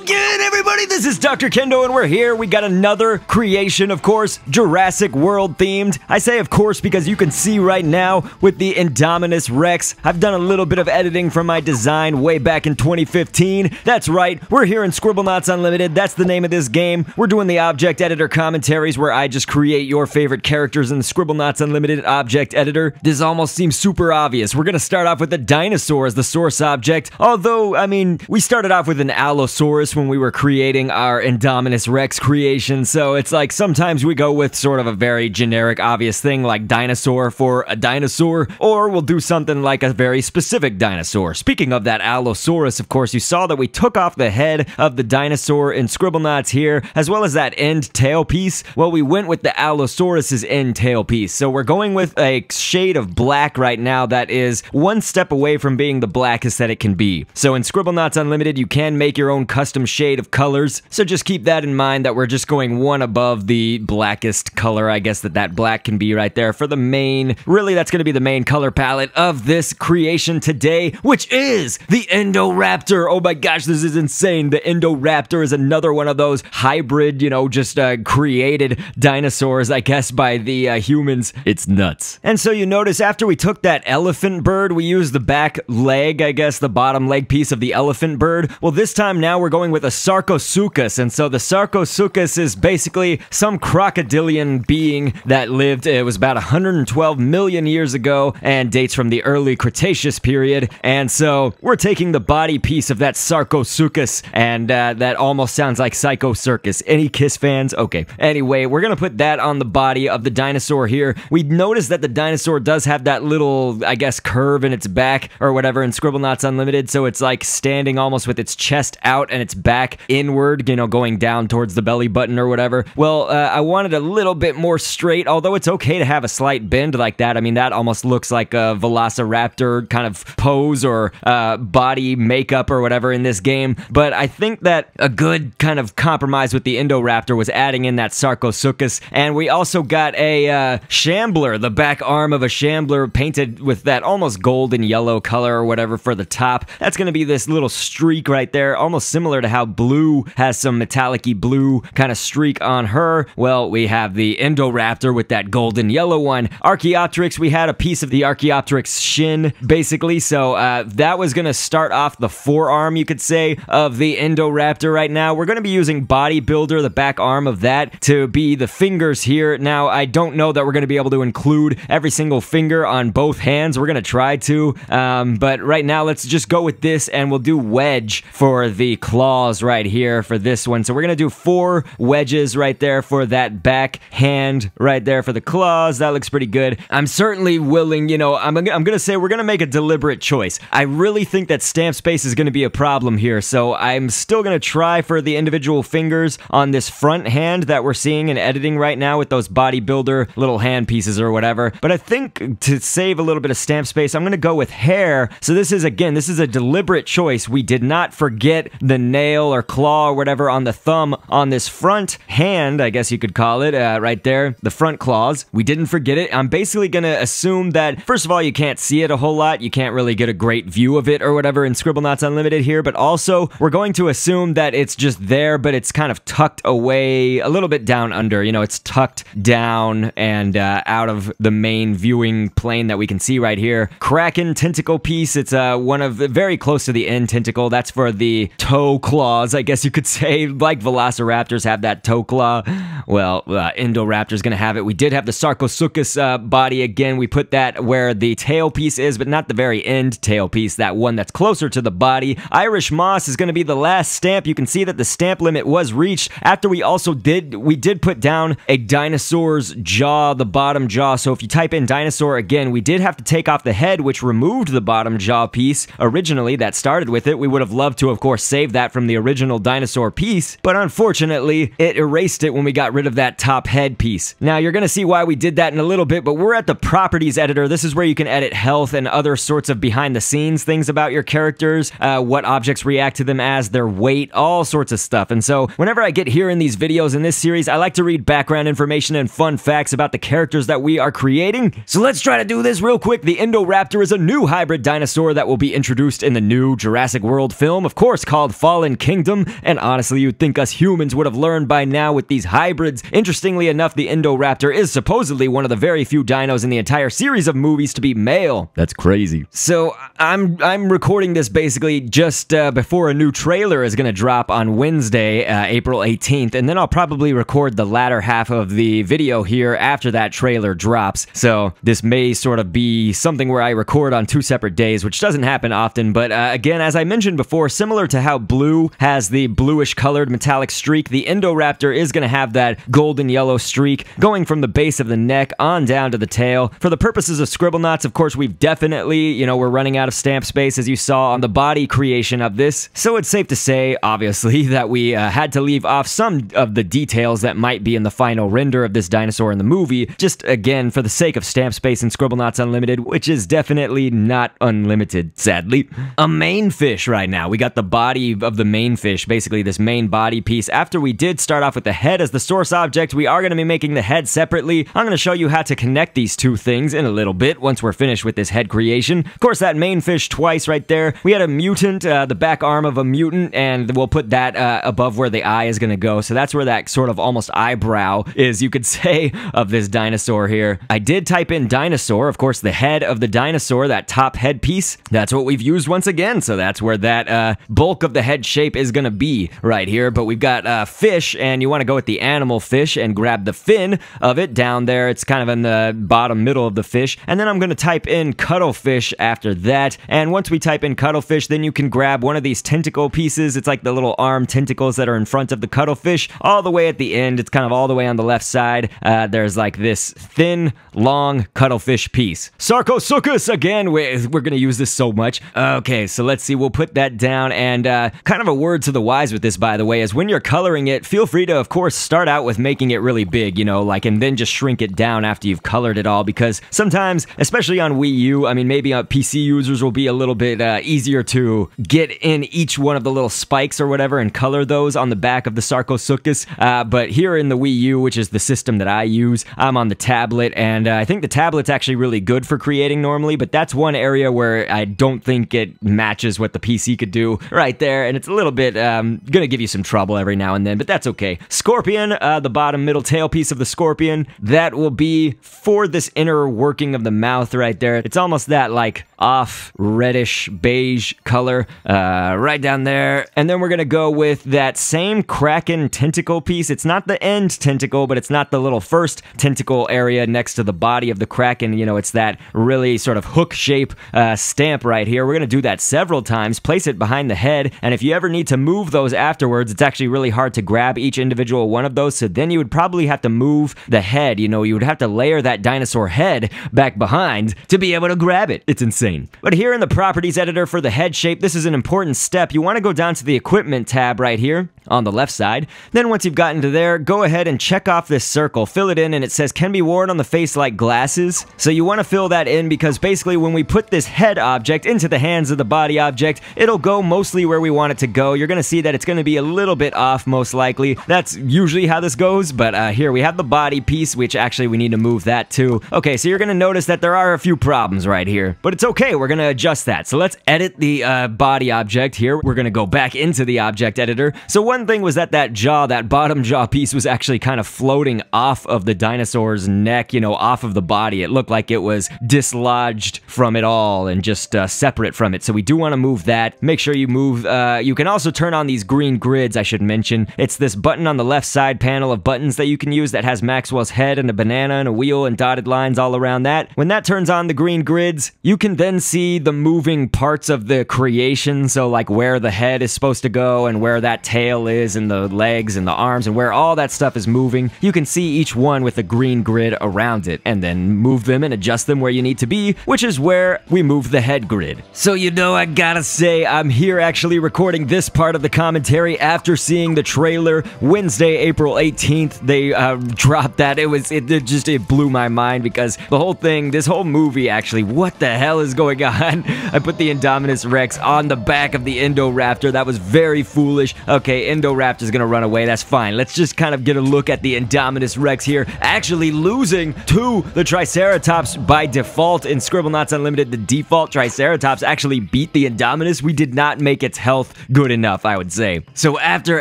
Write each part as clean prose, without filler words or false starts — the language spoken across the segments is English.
again, everybody. This is Dr. Kendo, and we're here. We got another creation, of course, Jurassic World themed. I say of course because you can see right now with the Indominus Rex, I've done a little bit of editing from my design way back in 2015. That's right, we're here in Scribblenauts Unlimited. That's the name of this game. We're doing the Object Editor commentaries where I just create your favorite characters in the Scribblenauts Unlimited Object Editor. This almost seems super obvious. We're gonna start off with the dinosaur as the source object, although, I mean, we started off with an Allosaurus when we were creating our Indominus Rex creation, so it's like sometimes we go with sort of a very generic, obvious thing like dinosaur for a dinosaur, or we'll do something like a very specific dinosaur. Speaking of that Allosaurus, of course, you saw that we took off the head of the dinosaur in Scribblenauts here, as well as that end tail piece. Well, we went with the Allosaurus's end tail piece, so we're going with a shade of black right now that is one step away from being the blackest that it can be. So in Scribblenauts Unlimited, you can make your own custom shade of colors, so just keep that in mind that we're just going one above the blackest color, I guess that black can be right there for the main, really that's going to be the main color palette of this creation today, which is the Indoraptor. Oh my gosh, this is insane. The Indoraptor is another one of those hybrid, you know, just created dinosaurs, I guess, by the humans. It's nuts. And so you notice after we took that elephant bird, we used the back leg, I guess, the bottom leg piece of the elephant bird. Well, this time now we're going with a Sarcosuchus, and so the Sarcosuchus is basically some crocodilian being that lived, it was about 112 million years ago and dates from the early Cretaceous period, and so we're taking the body piece of that Sarcosuchus, and that almost sounds like Psycho Circus. Any Kiss fans? Okay. Anyway, we're gonna put that on the body of the dinosaur here. We noticed that the dinosaur does have that little, I guess, curve in its back or whatever in Scribblenauts Unlimited, so it's like standing almost with its chest out and its back inward, you know, going down towards the belly button or whatever. Well, I wanted a little bit more straight, although it's okay to have a slight bend like that. I mean, that almost looks like a Velociraptor kind of pose or body makeup or whatever in this game, but I think that a good kind of compromise with the Indoraptor was adding in that Sarcosuchus, and we also got a Shambler, the back arm of a Shambler painted with that almost golden yellow color or whatever for the top. That's going to be this little streak right there, almost similar to how Blue has some metallic-y blue kind of streak on her. Well, we have the Indoraptor with that golden yellow one. Archaeopteryx, we had a piece of the Archaeopteryx shin, basically, so that was going to start off the forearm, you could say, of the Indoraptor right now. We're going to be using Bodybuilder, the back arm of that, to be the fingers here. Now, I don't know that we're going to be able to include every single finger on both hands. We're going to try to, but right now, let's just go with this, and we'll do wedge for the claws right here for this one. So we're going to do 4 wedges right there for that back hand right there for the claws. That looks pretty good. I'm certainly willing, you know, I'm going to say we're going to make a deliberate choice. I really think that stamp space is going to be a problem here, so I'm still going to try for the individual fingers on this front hand that we're seeing in editing right now with those bodybuilder little hand pieces or whatever. But I think to save a little bit of stamp space, I'm going to go with hair. So this is, again, this is a deliberate choice. We did not forget the nail or claw or whatever on the thumb on this front hand, I guess you could call it, right there, the front claws. We didn't forget it. I'm basically going to assume that, first of all, you can't see it a whole lot. You can't really get a great view of it or whatever in Scribblenauts Unlimited here, but also we're going to assume that it's just there, but it's kind of tucked away a little bit down under. You know, it's tucked down and out of the main viewing plane that we can see right here. Kraken tentacle piece. It's one of very close to the end tentacle. That's for the toe claws, I guess you could say, like Velociraptors have that toe claw. Well, Indoraptor's gonna have it. We did have the Sarcosuchus body again. We put that where the tail piece is, but not the very end tail piece, that one that's closer to the body. Irish Moss is gonna be the last stamp. You can see that the stamp limit was reached after we did put down a dinosaur's jaw, the bottom jaw. So if you type in dinosaur again, we did have to take off the head, which removed the bottom jaw piece originally that started with it. We would have loved to, of course, save that from the original dinosaur piece, but unfortunately, it erased it when we got rid of that top head piece. Now, you're gonna see why we did that in a little bit, but we're at the properties editor. This is where you can edit health and other sorts of behind-the-scenes things about your characters, what objects react to them as, their weight, all sorts of stuff. And so, whenever I get here in these videos in this series, I like to read background information and fun facts about the characters that we are creating. So let's try to do this real quick. The Indoraptor is a new hybrid dinosaur that will be introduced in the new Jurassic World film, of course, called Fallen Kingdom. And honestly, you'd think us humans would have learned by now with these hybrids. Interestingly enough, the Indoraptor is supposedly one of the very few dinos in the entire series of movies to be male. That's crazy. So I'm recording this basically just before a new trailer is going to drop on Wednesday, April 18th, and then I'll probably record the latter half of the video here after that trailer drops. So this may sort of be something where I record on 2 separate days, which doesn't happen often, but again, as I mentioned before, similar to how blue has the bluish colored metallic streak, the Indoraptor is going to have that golden yellow streak going from the base of the neck on down to the tail. For the purposes of Scribblenauts, of course, we've definitely, we're running out of stamp space, as you saw on the body creation of this, so it's safe to say, obviously, that we had to leave off some of the details that might be in the final render of this dinosaur in the movie, just again, for the sake of stamp space in Scribblenauts Unlimited, which is definitely not unlimited, sadly. A main fish right now. We got the body of the main fish, basically this main body piece. After we did start off with the head as the source object, we are going to be making the head separately. I'm going to show you how to connect these two things in a little bit once we're finished with this head creation. Of course, that main fish twice right there. We had a mutant, the back arm of a mutant, and we'll put that above where the eye is going to go. So that's where that sort of almost eyebrow is, you could say, of this dinosaur here. I did type in dinosaur, of course, the head of the dinosaur, that top head piece. That's what we've used once again. So that's where that bulk of the head shape is going to be right here. But we've got fish, and you want to go with the animal fish and grab the fin of it down there. It's kind of in the bottom middle of the fish. And then I'm going to type in cuttlefish after that. And once we type in cuttlefish, then you can grab one of these tentacle pieces. It's like the little arm tentacles that are in front of the cuttlefish, all the way at the end. It's kind of all the way on the left side. There's like this thin, long cuttlefish piece. Sarcosuchus, again, we're going to use this so much. Okay, so let's see. We'll put that down. And kind of a word to the wise with this, by the way, is when you're coloring it, feel free to, of course, start out with making it really big, and then just shrink it down after you've colored it all, because sometimes, especially on Wii U, I mean, maybe PC users will be a little bit easier to get in each one of the little spikes or whatever and color those on the back of the Sarcosuchus, but here in the Wii U, which is the system that I use, I'm on the tablet, and I think the tablet's actually really good for creating normally, but that's one area where I don't think it matches what the PC could do right there, and it's a little bit gonna give you some trouble every now and then, but that's okay. Scorpion, the bottom middle tail piece of the scorpion, that will be for this inner working of the mouth right there. It's almost that like off reddish beige color right down there, and then we're gonna go with that same kraken tentacle piece. It's not the end tentacle, but it's not the little first tentacle area next to the body of the kraken. It's that really sort of hook shape stamp right here. We're gonna do that several times, place it behind the head, and if you ever need to move those afterwards, it's actually really hard to grab each individual one of those, so then you would probably have to move the head. You would have to layer that dinosaur head back behind to be able to grab it. It's insane. But here in the properties editor for the head shape, this is an important step. You want to go down to the equipment tab right here on the left side. Then once you've gotten to there, go ahead and check off this circle, fill it in, and it says can be worn on the face like glasses. So you want to fill that in because basically when we put this head object into the hands of the body object, it'll go mostly where we want it to go. You're going to see that it's going to be a little bit off most likely. That's usually how this goes, but here we have the body piece, which actually we need to move that too. Okay, so you're going to notice that there are a few problems right here, but it's okay. We're going to adjust that. So let's edit the body object here. We're going to go back into the object editor. So one thing was that jaw, that bottom jaw piece was actually kind of floating off of the dinosaur's neck, off of the body. It looked like it was dislodged from it all and just separate from it. So we do want to move that. Make sure you move, you can also turn on these green grids, I should mention. It's this button on the left side panel of buttons that you can use that has Maxwell's head and a banana and a wheel and dotted lines all around that. When that turns on the green grids, you can then see the moving parts of the creation. So like where the head is supposed to go and where that tail tail is and the legs and the arms and where all that stuff is moving. You can see each one with a green grid around it and then move them and adjust them where you need to be, which is where we move the head grid. So I gotta say, I'm here actually recording this part of the commentary after seeing the trailer Wednesday, April 18th. They dropped that. It blew my mind because the whole thing, this whole movie actually, what the hell is going on? I put the Indominus Rex on the back of the Indoraptor. That was very foolish. Okay, Indoraptor's gonna run away. That's fine. Let's just kind of get a look at the Indominus Rex here, actually losing to the Triceratops by default. In Scribblenauts Unlimited, the default Triceratops actually beat the Indominus. We did not make its health good enough, I would say. So after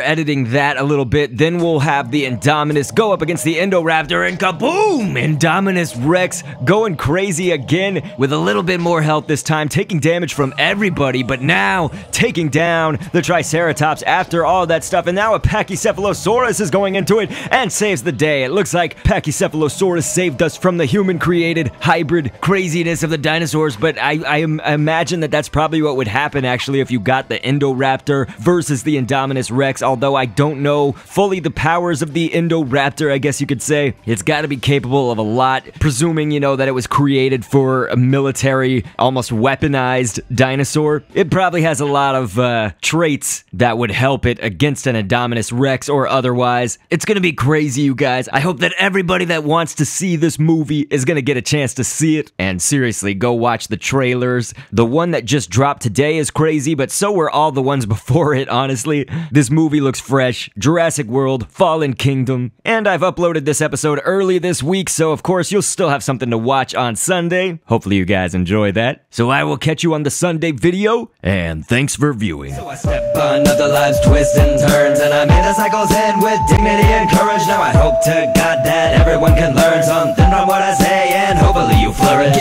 editing that a little bit, then we'll have the Indominus go up against the Indoraptor and kaboom! Indominus Rex going crazy again with a little bit more health this time, taking damage from everybody, but now taking down the Triceratops after all that stuff. And now a Pachycephalosaurus is going into it and saves the day. It looks like Pachycephalosaurus saved us from the human-created hybrid craziness of the dinosaurs, but I imagine that that's probably what would happen actually if you got the Indoraptor versus the Indominus Rex, although I don't know fully the powers of the Indoraptor, I guess you could say. It's got to be capable of a lot, presuming, that it was created for a military, almost weaponized dinosaur. It probably has a lot of traits that would help it against an Indominus Rex or otherwise. It's gonna be crazy, you guys. I hope that everybody that wants to see this movie is gonna get a chance to see it. And seriously, go watch the trailers. The one that just dropped today is crazy, but so were all the ones before it, honestly. This movie looks fresh. Jurassic World, Fallen Kingdom. And I've uploaded this episode early this week, so of course you'll still have something to watch on Sunday. Hopefully you guys enjoy that. So I will catch you on the Sunday video, and thanks for viewing. So I step on other lives' twists and turns, and I made the cycles end with dignity and courage. Now I hope to God that everyone can learn something from what I say, and hopefully you flourish.